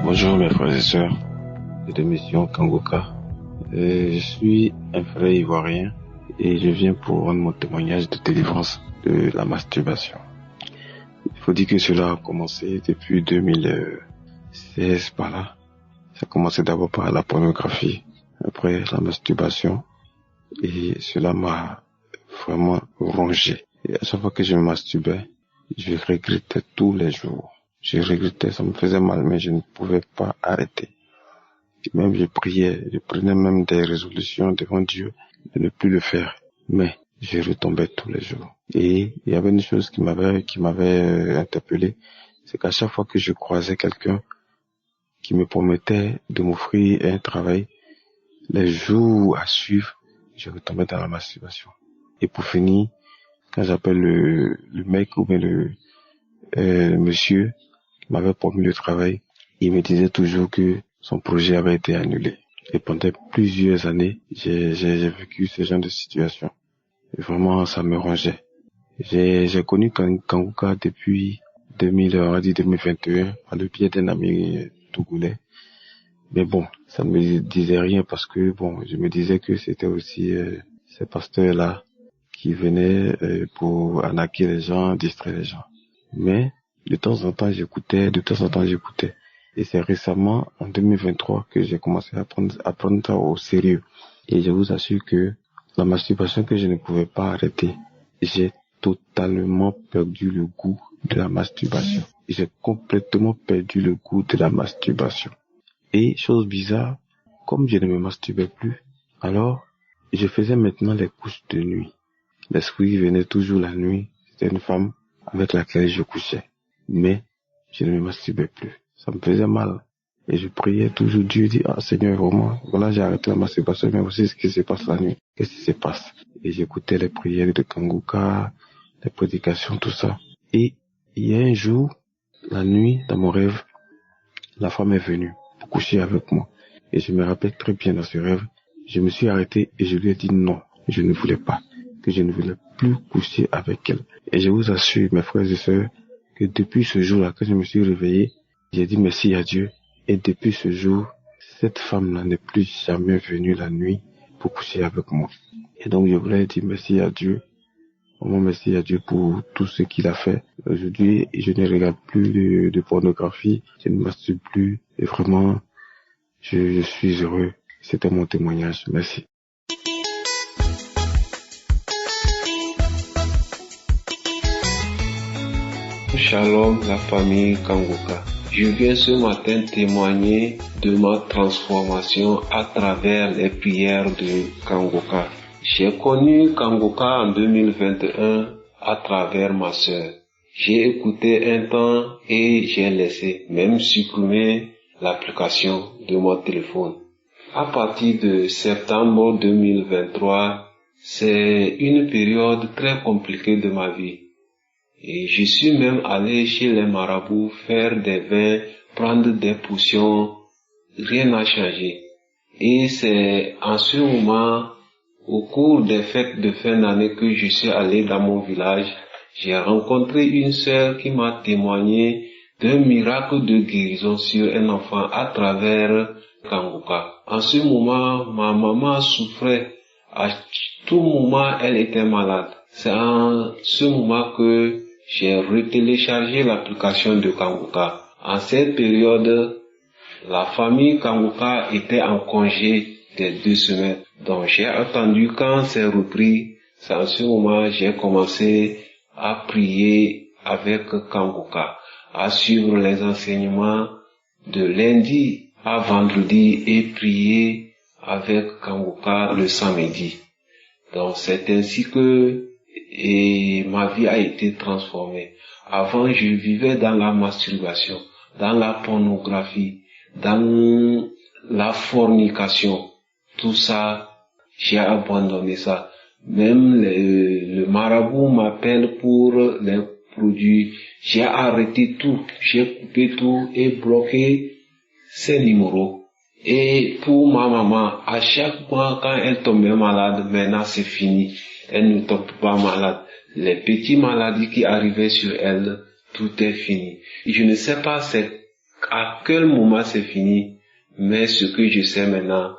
Bonjour mes frères et sœurs de l'émission Kangoka. Je suis un frère ivoirien et je viens pour rendre mon témoignage de délivrance de la masturbation. Il faut dire que cela a commencé depuis 2016 par là. Ça a commencé d'abord par la pornographie, après la masturbation et cela m'a vraiment rongé. Et à chaque fois que je me masturbais, je regrettais tous les jours. Je regrettais, ça me faisait mal, mais je ne pouvais pas arrêter. Et même je priais, je prenais même des résolutions devant Dieu de ne plus le faire. Mais je retombais tous les jours. Et il y avait une chose qui m'avait interpellé, c'est qu'à chaque fois que je croisais quelqu'un qui me promettait de m'offrir un travail, les jours à suivre, je retombais dans la masturbation. Et pour finir, quand j'appelle le mec ou bien le monsieur qui m'avait promis le travail, il me disait toujours que son projet avait été annulé. Et pendant plusieurs années, j'ai vécu ce genre de situation. Et vraiment, ça me rongeait. J'ai connu Kangoka depuis 2021 par le biais d'un ami togolais. Mais bon, ça ne me disait rien parce que bon, je me disais que c'était aussi ces pasteurs-là qui venaient pour arnaquer les gens, distraire les gens. Mais de temps en temps j'écoutais. Et c'est récemment, en 2023, que j'ai commencé à prendre ça au sérieux. Et je vous assure que la masturbation que je ne pouvais pas arrêter, j'ai totalement perdu le goût de la masturbation. J'ai complètement perdu le goût de la masturbation. Et chose bizarre, comme je ne me masturbais plus, alors je faisais maintenant les couches de nuit. L'esprit venait toujours la nuit, c'était une femme avec laquelle je couchais. Mais je ne me masturbais plus. Ça me faisait mal. Et je priais toujours Dieu, dit, Seigneur, vraiment, voilà, j'ai arrêté la masturbation, mais aussi ce qui se passe la nuit. Qu'est-ce qui se passe? Et j'écoutais les prières de Kangoka, les prédications, tout ça. Et il y a un jour, la nuit, dans mon rêve, la femme est venue pour coucher avec moi. Et je me rappelle très bien dans ce rêve, je me suis arrêté et je lui ai dit non, je ne voulais pas, que je ne voulais plus coucher avec elle. Et je vous assure, mes frères et sœurs, que depuis ce jour-là, quand je me suis réveillé, j'ai dit merci à Dieu. Et depuis ce jour, cette femme-là n'est plus jamais venue la nuit pour coucher avec moi. Et donc, je voulais dire merci à Dieu. Vraiment merci à Dieu pour tout ce qu'il a fait. Aujourd'hui, je ne regarde plus de pornographie. Je ne masturbe plus. Et vraiment, je suis heureux. C'était mon témoignage. Merci. Shalom la famille Kangoka. Je viens ce matin témoigner de ma transformation à travers les prières de Kangoka. J'ai connu Kangoka en 2021 à travers ma sœur. J'ai écouté un temps et j'ai laissé, même supprimé l'application de mon téléphone. À partir de septembre 2023, c'est une période très compliquée de ma vie. Et je suis même allé chez les marabouts faire des vins, prendre des potions, rien n'a changé. Et c'est en ce moment, au cours des fêtes de fin d'année que je suis allé dans mon village, j'ai rencontré une sœur qui m'a témoigné d'un miracle de guérison sur un enfant à travers Kangoka. En ce moment, ma maman souffrait. À tout moment, elle était malade. C'est en ce moment que j'ai retéléchargé l'application de Kangoka. En cette période, la famille Kangoka était en congé des 2 semaines. Donc j'ai attendu quand c'est repris. C'est en ce moment que j'ai commencé à prier avec Kangoka, à suivre les enseignements de lundi à vendredi et prier avec Kangoka le samedi. Donc c'est ainsi que ma vie a été transformée. Avant, je vivais dans la masturbation, dans la pornographie, dans la fornication. Tout ça, j'ai abandonné ça. Même le marabout m'appelle pour les produits. J'ai arrêté tout. J'ai coupé tout et bloqué ces numéros. Et pour ma maman, à chaque fois quand elle tombait malade, maintenant c'est fini. Elle ne tombe pas malade. Les petites maladies qui arrivaient sur elle, tout est fini. Je ne sais pas c'est à quel moment c'est fini. Mais ce que je sais maintenant,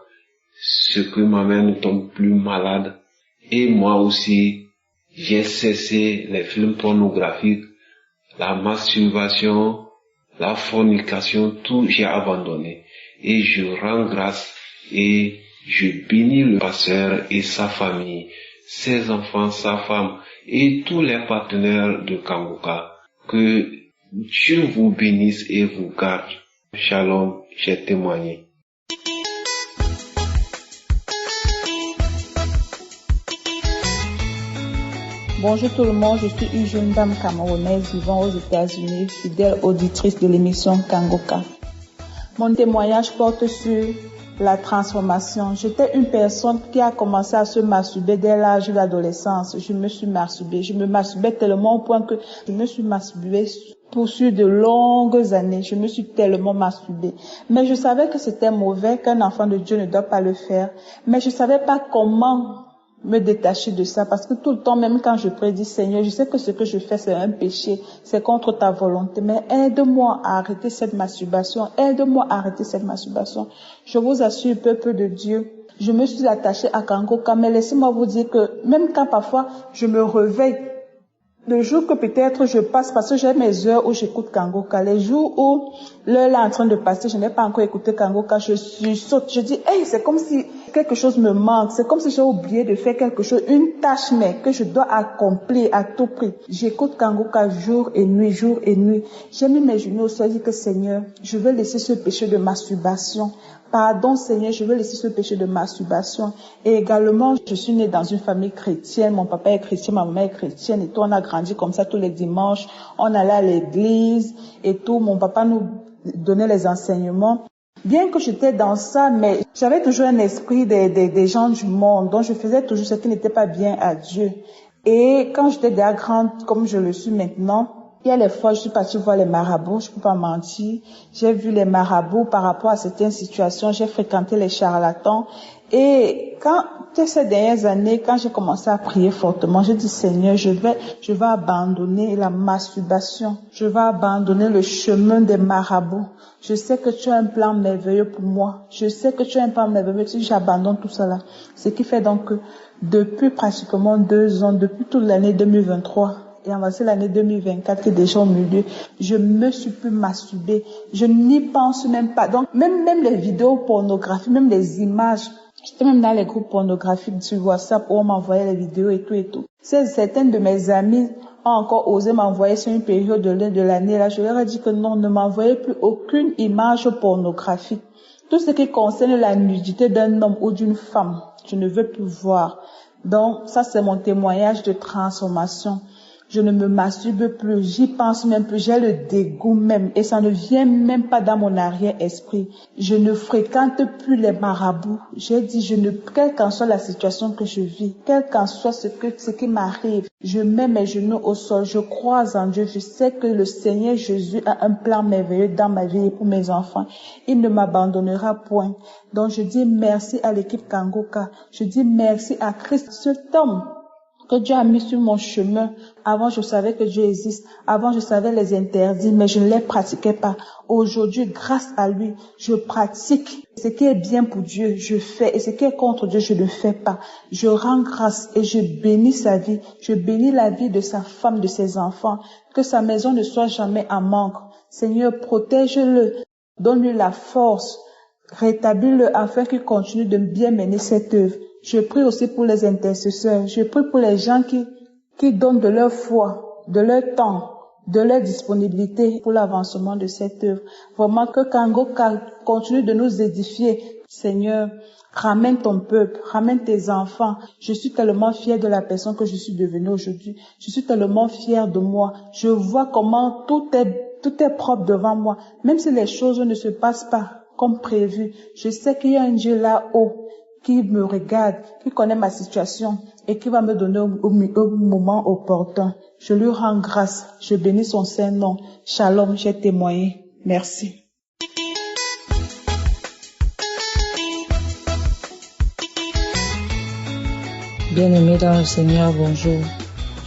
c'est que ma mère ne tombe plus malade. Et moi aussi, j'ai cessé les films pornographiques, la masturbation, la fornication, tout j'ai abandonné. Et je rends grâce et je bénis le pasteur et sa famille, ses enfants, sa femme et tous les partenaires de Kangoka. Que Dieu vous bénisse et vous garde. Shalom, j'ai témoigné. Bonjour tout le monde, je suis une jeune dame camerounaise vivant aux États-Unis, fidèle auditrice de l'émission Kangoka. Mon témoignage porte sur la transformation. J'étais une personne qui a commencé à se masturber dès l'âge de l'adolescence. Je me suis masturbée. Je me masturbais tellement au point que je me suis masturbée sur de longues années. Je me suis tellement masturbée. Mais je savais que c'était mauvais, qu'un enfant de Dieu ne doit pas le faire. Mais je savais pas comment me détacher de ça, parce que tout le temps, même quand je prédis, Seigneur, je sais que ce que je fais, c'est un péché, c'est contre ta volonté, mais aide-moi à arrêter cette masturbation, aide-moi à arrêter cette masturbation. Je vous assure, peuple de Dieu, je me suis attachée à Kangoka, mais laissez-moi vous dire que même quand parfois je me réveille, le jour que peut-être je passe, parce que j'ai mes heures où j'écoute Kangoka, les jours où l'heure est en train de passer, je n'ai pas encore écouté Kangoka, je saute, je dis, hey, c'est comme si quelque chose me manque, c'est comme si j'ai oublié de faire quelque chose, une tâche, mais que je dois accomplir à tout prix. J'écoute Kangoka jour et nuit, jour et nuit. J'ai mis mes genoux au sol, je dis que Seigneur, je vais laisser ce péché de masturbation. Pardon Seigneur, je veux laisser ce péché de masturbation. Et également, je suis née dans une famille chrétienne. Mon papa est chrétien, ma maman est chrétienne. Et tout, on a grandi comme ça tous les dimanches. On allait à l'église et tout. Mon papa nous donnait les enseignements. Bien que j'étais dans ça, mais j'avais toujours un esprit des gens du monde. Donc je faisais toujours ce qui n'était pas bien à Dieu. Et quand j'étais déjà grande, comme je le suis maintenant, il y a les fois, je suis partie voir les marabouts, je peux pas mentir. J'ai vu les marabouts par rapport à certaines situations, j'ai fréquenté les charlatans. Et ces dernières années, quand j'ai commencé à prier fortement, j'ai dit Seigneur, je vais abandonner la masturbation. Je vais abandonner le chemin des marabouts. Je sais que tu as un plan merveilleux pour moi. Je sais que tu as un plan merveilleux. Si j'abandonne tout cela. Ce qui fait donc que depuis pratiquement 2 ans, depuis toute l'année 2023, et en voici l'année 2024 qui est déjà au milieu, je me suis plus masturbée. Je n'y pense même pas. Donc, même les vidéos pornographiques, même les images, j'étais même dans les groupes pornographiques sur WhatsApp où on m'envoyait les vidéos et tout. Certaines de mes amies ont encore osé m'envoyer sur une période de l'année là. Je leur ai dit que non, ne m'envoyez plus aucune image pornographique. Tout ce qui concerne la nudité d'un homme ou d'une femme, je ne veux plus voir. Donc, ça c'est mon témoignage de transformation. Je ne me masturbe plus, j'y pense même plus, j'ai le dégoût même et ça ne vient même pas dans mon arrière-esprit. Je ne fréquente plus les marabouts. J'ai dit, quelle qu'en soit la situation que je vis, quel qu'en soit ce qui m'arrive, je mets mes genoux au sol, je crois en Dieu, je sais que le Seigneur Jésus a un plan merveilleux dans ma vie et pour mes enfants. Il ne m'abandonnera point. Donc je dis merci à l'équipe Kangoka, je dis merci à Christ, cet homme que Dieu a mis sur mon chemin. Avant, je savais que Dieu existe. Avant, je savais les interdits, mais je ne les pratiquais pas. Aujourd'hui, grâce à lui, je pratique. Ce qui est bien pour Dieu, je fais. Et ce qui est contre Dieu, je ne fais pas. Je rends grâce et je bénis sa vie. Je bénis la vie de sa femme, de ses enfants. Que sa maison ne soit jamais en manque. Seigneur, protège-le. Donne-lui la force. Rétablis-le afin qu'il continue de bien mener cette œuvre. Je prie aussi pour les intercesseurs. Je prie pour les gens qui donnent de leur foi, de leur temps, de leur disponibilité pour l'avancement de cette œuvre. Vraiment que Kangoka continue de nous édifier. Seigneur, ramène ton peuple, ramène tes enfants. Je suis tellement fière de la personne que je suis devenue aujourd'hui. Je suis tellement fière de moi. Je vois comment tout est propre devant moi. Même si les choses ne se passent pas comme prévu, je sais qu'il y a un Dieu là-haut qui me regarde, qui connaît ma situation et qui va me donner au moment opportun. Je lui rends grâce, je bénis son saint nom. Shalom, j'ai témoigné. Merci. Bien-aimés dans le Seigneur, bonjour.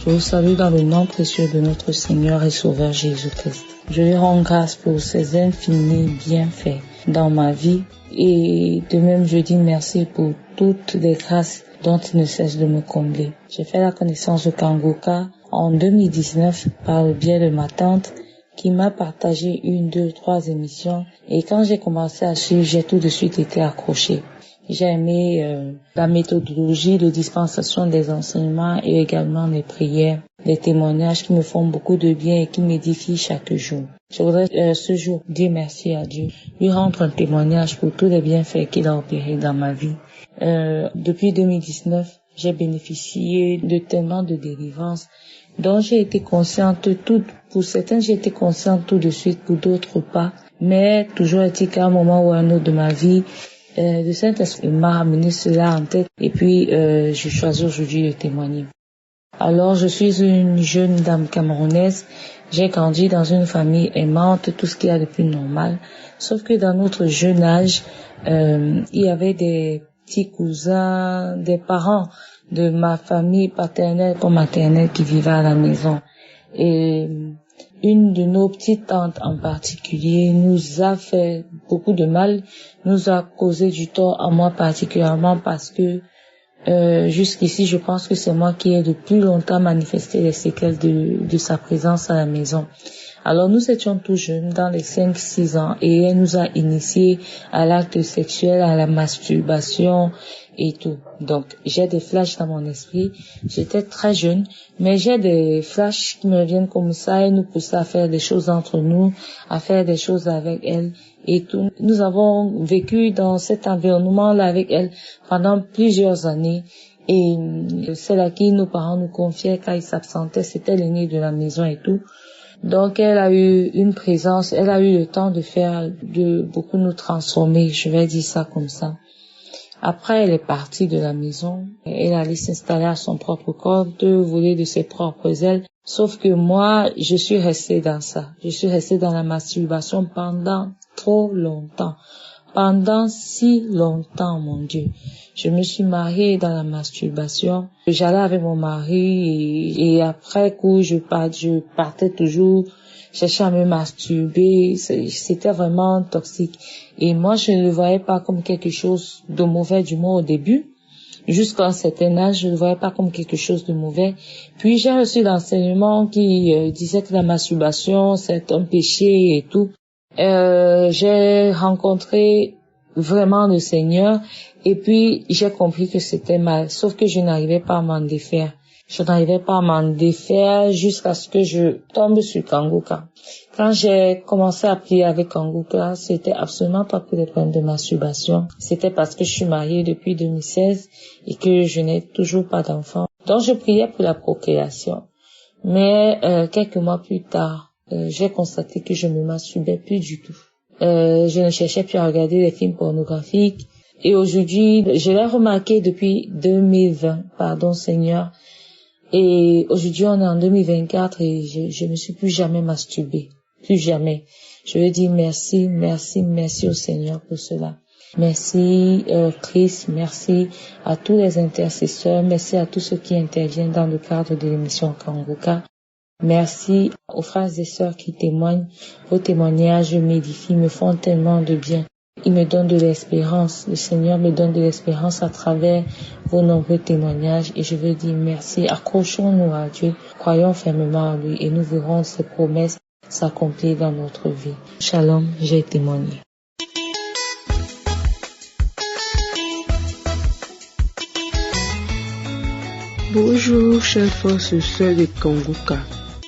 Je vous salue dans le nom précieux de notre Seigneur et Sauveur Jésus-Christ. Je lui rends grâce pour ses infinis bienfaits dans ma vie et de même je dis merci pour toutes les grâces dont il ne cesse de me combler. J'ai fait la connaissance de Kangoka en 2019 par le biais de ma tante qui m'a partagé 1, 2, 3 émissions et quand j'ai commencé à suivre, j'ai tout de suite été accroché. J'ai aimé la méthodologie de dispensation des enseignements et également les prières, les témoignages qui me font beaucoup de bien et qui m'édifient chaque jour. Je voudrais ce jour dire merci à Dieu, lui rendre un témoignage pour tous les bienfaits qu'il a opérés dans ma vie. Depuis 2019, j'ai bénéficié de tellement de délivrances dont j'ai été consciente pour certains j'ai été consciente tout de suite, pour d'autres pas, mais toujours est-il qu'à un moment ou à un autre de ma vie, le Saint-Esprit m'a amené cela en tête et puis je choisis aujourd'hui de témoigner. Alors je suis une jeune dame camerounaise, j'ai grandi dans une famille aimante, tout ce qu'il y a de plus normal, sauf que dans notre jeune âge, il y avait des petits cousins, des parents de ma famille paternelle comme maternelle qui vivaient à la maison. Et une de nos petites tantes en particulier nous a fait beaucoup de mal, nous a causé du tort à moi particulièrement parce que jusqu'ici je pense que c'est moi qui ai le plus longtemps manifesté les séquelles de sa présence à la maison. Alors nous étions tout jeunes, dans les 5-6 ans, et elle nous a initiés à l'acte sexuel, à la masturbation et tout. Donc j'ai des flashs dans mon esprit, j'étais très jeune, mais j'ai des flashs qui me viennent comme ça et nous poussent à faire des choses entre nous, à faire des choses avec elle et tout. Nous avons vécu dans cet environnement-là avec elle pendant plusieurs années. Et celle à qui nos parents nous confiaient quand ils s'absentaient, c'était l'aînée de la maison et tout. Donc elle a eu une présence, elle a eu le temps de beaucoup nous transformer, je vais dire ça comme ça. Après, elle est partie de la maison, elle allait s'installer à son propre corps, voler de ses propres ailes. Sauf que moi, je suis restée dans ça. Je suis restée dans la masturbation pendant trop longtemps. Pendant si longtemps, mon Dieu. Je me suis mariée dans la masturbation. J'allais avec mon mari et après coup, je partais toujours chercher à me masturber. C'était vraiment toxique. Et moi, je ne le voyais pas comme quelque chose de mauvais, du moins au début. Jusqu'à un certain âge, je ne le voyais pas comme quelque chose de mauvais. Puis j'ai reçu l'enseignement qui disait que la masturbation, c'est un péché et tout. J'ai rencontré vraiment le Seigneur et puis j'ai compris que c'était mal, sauf que je n'arrivais pas à m'en défaire. Je n'arrivais pas à m'en défaire jusqu'à ce que je tombe sur Kangoka. Quand j'ai commencé à prier avec Kangoka, c'était absolument pas pour des problèmes de masturbation. C'était parce que je suis mariée depuis 2016 et que je n'ai toujours pas d'enfant. Donc je priais pour la procréation. Mais quelques mois plus tard, j'ai constaté que je ne me masturbais plus du tout. Je ne cherchais plus à regarder des films pornographiques. Et aujourd'hui, je l'ai remarqué depuis 2020, pardon Seigneur. Et aujourd'hui, on est en 2024 et je ne me suis plus jamais masturbée. Plus jamais. Je veux dire merci, merci, merci au Seigneur pour cela. Merci Christ, merci à tous les intercesseurs, merci à tous ceux qui interviennent dans le cadre de l'émission Kangoka. Merci aux frères et sœurs qui témoignent. Vos témoignages m'édifient, me font tellement de bien. Ils me donnent de l'espérance. Le Seigneur me donne de l'espérance à travers vos nombreux témoignages. Et je veux dire merci. Accrochons-nous à Dieu. Croyons fermement en lui et nous verrons ses promesses s'accomplir dans notre vie. Shalom, j'ai témoigné. Bonjour, chers frères et sœurs de Kangoka.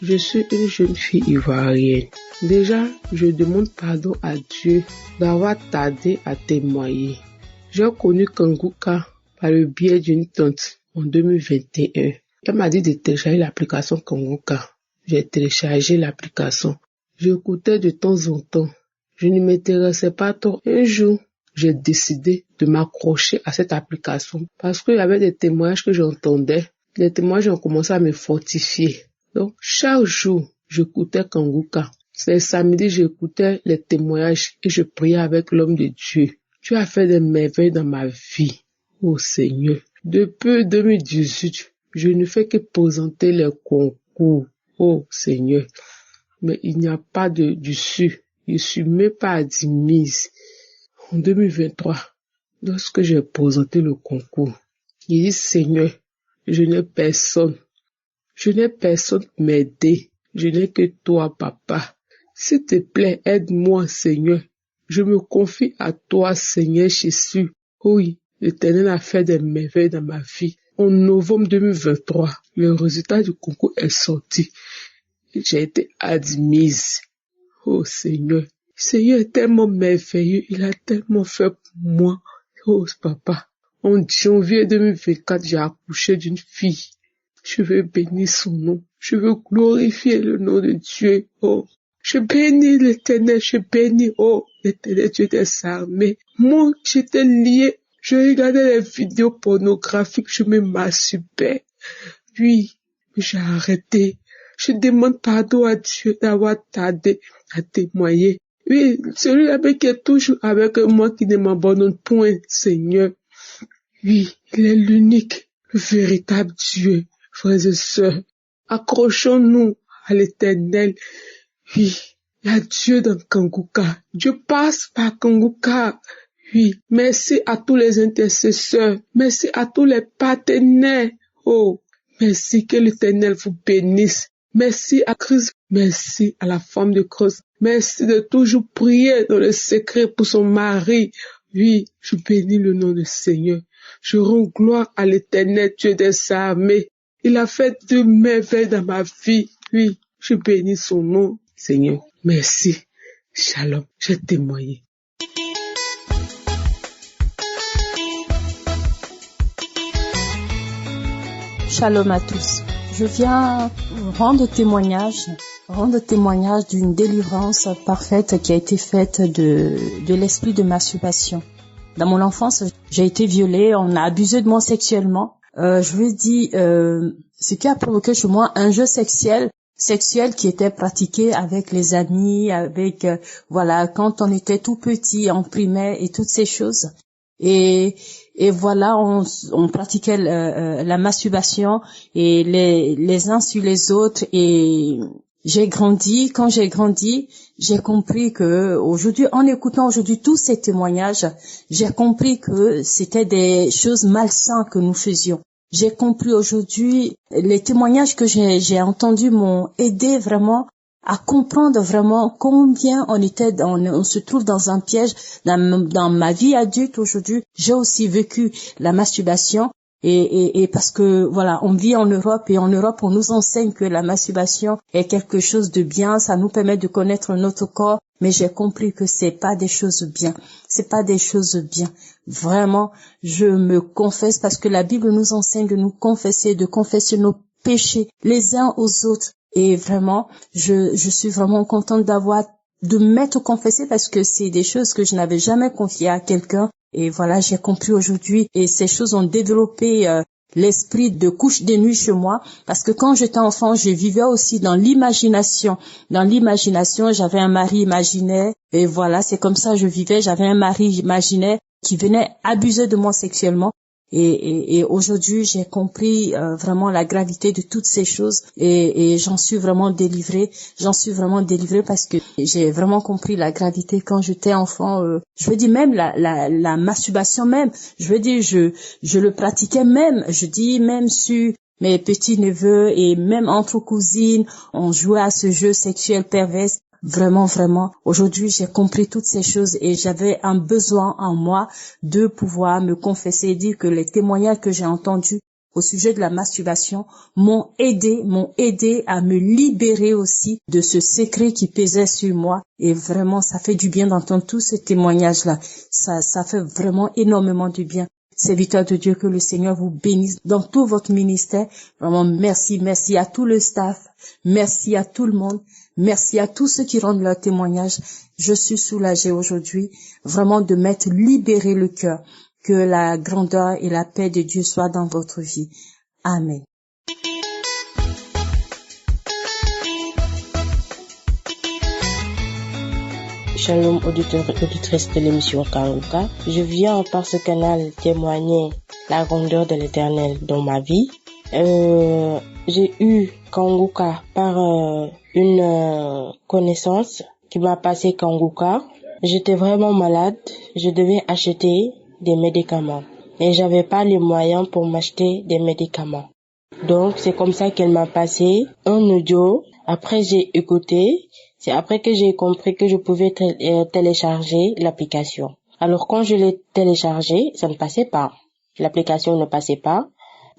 Je suis une jeune fille ivoirienne. Déjà, je demande pardon à Dieu d'avoir tardé à témoigner. J'ai connu Kangoka par le biais d'une tante en 2021. Elle m'a dit de télécharger l'application Kangoka. J'ai téléchargé l'application. J'écoutais de temps en temps. Je ne m'intéressais pas trop. Un jour, j'ai décidé de m'accrocher à cette application parce qu'il y avait des témoignages que j'entendais. Les témoignages ont commencé à me fortifier. Donc, chaque jour, j'écoutais Kangoka. C'est samedi, j'écoutais les témoignages et je priais avec l'homme de Dieu. Tu as fait des merveilles dans ma vie, ô Seigneur. Depuis 2018, Je ne fais que présenter les concours. Oh Seigneur, mais il n'y a pas d'issue. Je suis même pas admise. En 2023, lorsque j'ai présenté le concours, il dit Seigneur, je n'ai personne. Je n'ai personne pour m'aider. Je n'ai que toi, papa. S'il te plaît, aide-moi, Seigneur. Je me confie à toi, Seigneur Jésus. Oui, l'Éternel a fait des merveilles dans ma vie. En novembre 2023, le résultat du concours est sorti. J'ai été admise. Oh Seigneur. Seigneur est tellement merveilleux. Il a tellement fait pour moi. Oh papa. En janvier 2024, j'ai accouché d'une fille. Je veux bénir son nom. Je veux glorifier le nom de Dieu. Oh. Je bénis l'Éternel. Je bénis, oh, l'Éternel Dieu des armées. Moi, j'étais lié. Je regardais les vidéos pornographiques. Je me masturbais. Oui, j'ai arrêté. Je demande pardon à Dieu d'avoir tardé à témoigner. Oui, celui-là qui est toujours avec moi, qui ne m'abandonne point, Seigneur. Oui, il est l'unique, le véritable Dieu. Frères et sœurs, accrochons-nous à l'Éternel. Oui, il y a Dieu dans Kanguka. Dieu passe par Kanguka. Oui, merci à tous les intercesseurs. Merci à tous les partenaires. Oh, merci que l'Éternel vous bénisse. Merci à Christ. Merci à la femme de Christ. Merci de toujours prier dans le secret pour son mari. Oui, je bénis le nom du Seigneur. Je rends gloire à l'Éternel Dieu des armées. Il a fait de merveilles dans ma vie. Oui, je bénis son nom, Seigneur. Merci. Shalom. J'ai témoigné. Shalom à tous. Je viens rendre témoignage d'une délivrance parfaite qui a été faite de l'esprit de masturbation. Dans mon enfance, j'ai été violée, on a abusé de moi sexuellement. Je veux dire, ce qui a provoqué chez moi un jeu sexuel qui était pratiqué avec les amis, avec voilà, quand on était tout petit, en primaire et toutes ces choses. Et voilà, on pratiquait la masturbation et les uns sur les autres. Et quand j'ai grandi, j'ai compris que aujourd'hui, en écoutant aujourd'hui tous ces témoignages, j'ai compris que c'était des choses malsaines que nous faisions. J'ai compris aujourd'hui, les témoignages que j'ai entendus m'ont aidé vraiment à comprendre vraiment combien on se trouve dans un piège. Dans ma vie adulte aujourd'hui, j'ai aussi vécu la masturbation et parce que voilà, on vit en Europe et en Europe on nous enseigne que la masturbation est quelque chose de bien, ça nous permet de connaître notre corps, mais j'ai compris que c'est pas des choses bien. Vraiment, je me confesse parce que la Bible nous enseigne de nous confesser, de confesser nos péchés les uns aux autres. Et vraiment, je suis vraiment contente de m'être confessée parce que c'est des choses que je n'avais jamais confiées à quelqu'un. Et voilà, j'ai compris aujourd'hui. Et ces choses ont développé l'esprit de couche de nuit chez moi. Parce que quand j'étais enfant, je vivais aussi dans l'imagination. Dans l'imagination, j'avais un mari imaginaire. Et voilà, c'est comme ça que je vivais. J'avais un mari imaginaire qui venait abuser de moi sexuellement. Et aujourd'hui, j'ai compris vraiment la gravité de toutes ces choses et j'en suis vraiment délivrée. Parce que j'ai vraiment compris la gravité quand j'étais enfant. Je veux dire même la masturbation même. Je veux dire je le pratiquais même. Je dis même sur mes petits neveux et même entre cousines, on jouait à ce jeu sexuel pervers. Vraiment, aujourd'hui, j'ai compris toutes ces choses et j'avais un besoin en moi de pouvoir me confesser et dire que les témoignages que j'ai entendus au sujet de la masturbation m'ont aidé à me libérer aussi de ce secret qui pesait sur moi. Et vraiment, ça fait du bien d'entendre tous ces témoignages-là. Ça fait vraiment énormément du bien. Serviteurs de Dieu, que le Seigneur vous bénisse dans tout votre ministère. Vraiment, merci à tout le staff. Merci à tout le monde. Merci à tous ceux qui rendent leur témoignage. Je suis soulagée aujourd'hui, vraiment de m'être libéré le cœur. Que la grandeur et la paix de Dieu soient dans votre vie. Amen. Shalom auditeurs et auditrices de l'émission Kanguka. Je viens par ce canal témoigner la grandeur de l'Éternel dans ma vie. J'ai eu Kanguka par une connaissance qui m'a passé Kanguka. J'étais vraiment malade, je devais acheter des médicaments et j'avais pas les moyens pour m'acheter des médicaments. Donc c'est comme ça qu'elle m'a passé un audio. Après j'ai écouté, c'est après que j'ai compris que je pouvais télécharger l'application. Alors quand je l'ai téléchargé, ça ne passait pas. L'application ne passait pas.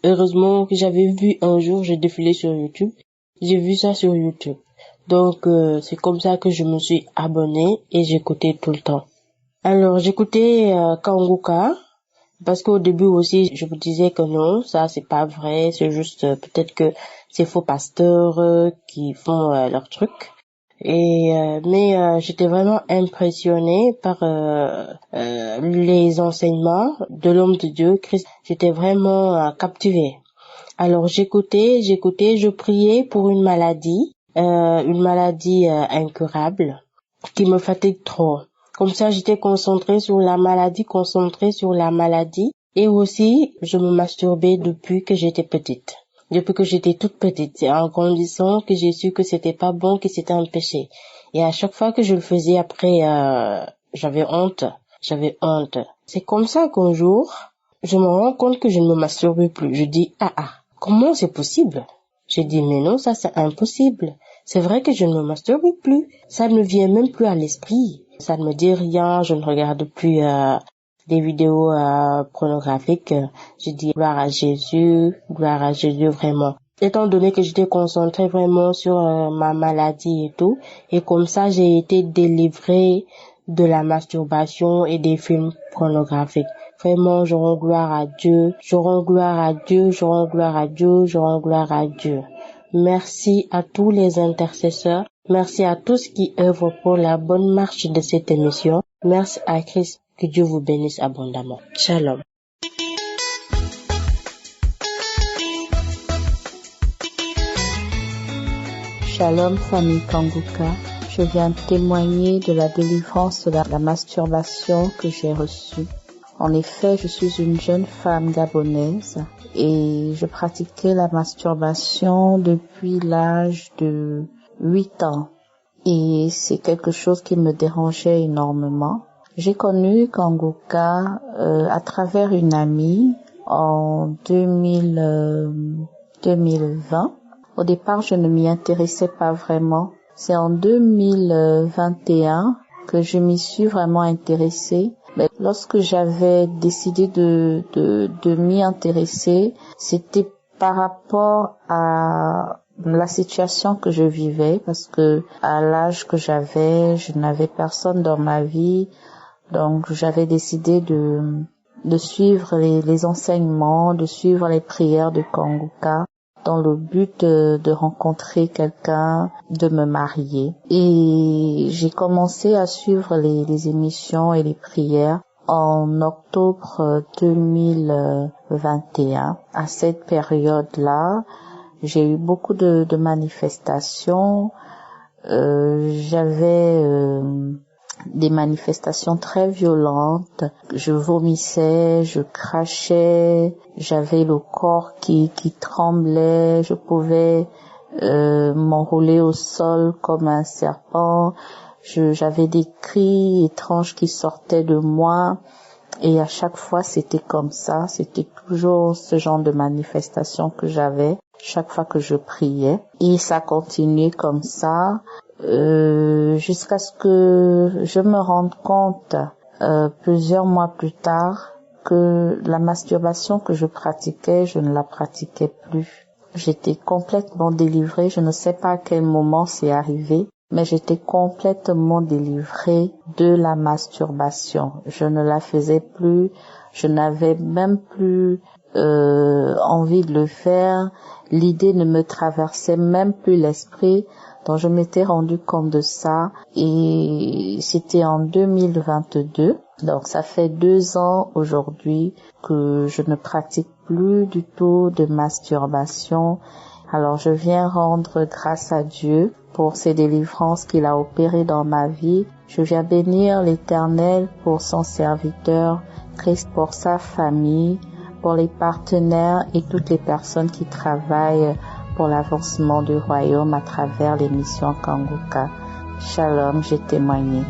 Heureusement que j'avais vu un jour, j'ai défilé sur YouTube. J'ai vu ça sur YouTube. Donc c'est comme ça que je me suis abonnée et j'écoutais tout le temps. Alors j'écoutais Kanguka parce qu'au début aussi je me disais que non, ça c'est pas vrai, c'est juste peut-être que c'est faux pasteurs qui font leur truc. Mais j'étais vraiment impressionnée par les enseignements de l'homme de Dieu, Christ. J'étais vraiment captivée. Alors j'écoutais, je priais pour une maladie incurable qui me fatigue trop. Comme ça, j'étais concentrée sur la maladie, et aussi je me masturbais depuis que j'étais petite. Depuis que j'étais toute petite, c'est en grandissant que j'ai su que c'était pas bon, que c'était un péché. Et à chaque fois que je le faisais après, j'avais honte. C'est comme ça qu'un jour, je me rends compte que je ne me masturbe plus. Je dis, comment c'est possible? J'ai dit, mais non, ça c'est impossible. C'est vrai que je ne me masturbe plus. Ça ne me vient même plus à l'esprit. Ça ne me dit rien, je ne regarde plus des vidéos pornographiques. Je dis gloire à Jésus vraiment. Étant donné que j'étais concentrée vraiment sur ma maladie et tout, et comme ça j'ai été délivrée de la masturbation et des films pornographiques. Vraiment, je rends gloire à Dieu. Merci à tous les intercesseurs. Merci à tous qui œuvrent pour la bonne marche de cette émission. Merci à Christ. Que Dieu vous bénisse abondamment. Shalom. Shalom, famille Kanguka. Je viens témoigner de la délivrance de la masturbation que j'ai reçue. En effet, je suis une jeune femme gabonaise et je pratiquais la masturbation depuis l'âge de 8 ans. Et c'est quelque chose qui me dérangeait énormément. J'ai connu Kanguka à travers une amie en 2020. Au départ, je ne m'y intéressais pas vraiment. C'est en 2021 que je m'y suis vraiment intéressée. Mais lorsque j'avais décidé de m'y intéresser, c'était par rapport à la situation que je vivais, parce que à l'âge que j'avais, je n'avais personne dans ma vie, donc j'avais décidé de suivre les enseignements, de suivre les prières de Kanguka, dans le but de rencontrer quelqu'un, de me marier. Et j'ai commencé à suivre les émissions et les prières en octobre 2021. À cette période-là, j'ai eu beaucoup de manifestations. J'avais des manifestations très violentes. Je vomissais, je crachais, j'avais le corps qui tremblait, je pouvais m'enrouler au sol comme un serpent. J'avais des cris étranges qui sortaient de moi. Et à chaque fois, c'était comme ça. C'était toujours ce genre de manifestation que j'avais chaque fois que je priais. Et ça continuait comme ça jusqu'à ce que je me rende compte plusieurs mois plus tard que la masturbation que je pratiquais, je ne la pratiquais plus. J'étais complètement délivrée. Je ne sais pas à quel moment c'est arrivé, mais j'étais complètement délivrée de la masturbation. Je ne la faisais plus. Je n'avais même plus envie de le faire. L'idée ne me traversait même plus l'esprit. Donc je m'étais rendu compte de ça et c'était en 2022. Donc ça fait 2 ans aujourd'hui que je ne pratique plus du tout de masturbation. Alors je viens rendre grâce à Dieu pour ces délivrances qu'il a opérées dans ma vie. Je viens bénir l'Éternel pour son serviteur, Christ pour sa famille, pour les partenaires et toutes les personnes qui travaillent pour l'avancement du royaume à travers l'émission Kangoka. Shalom, j'ai témoigné.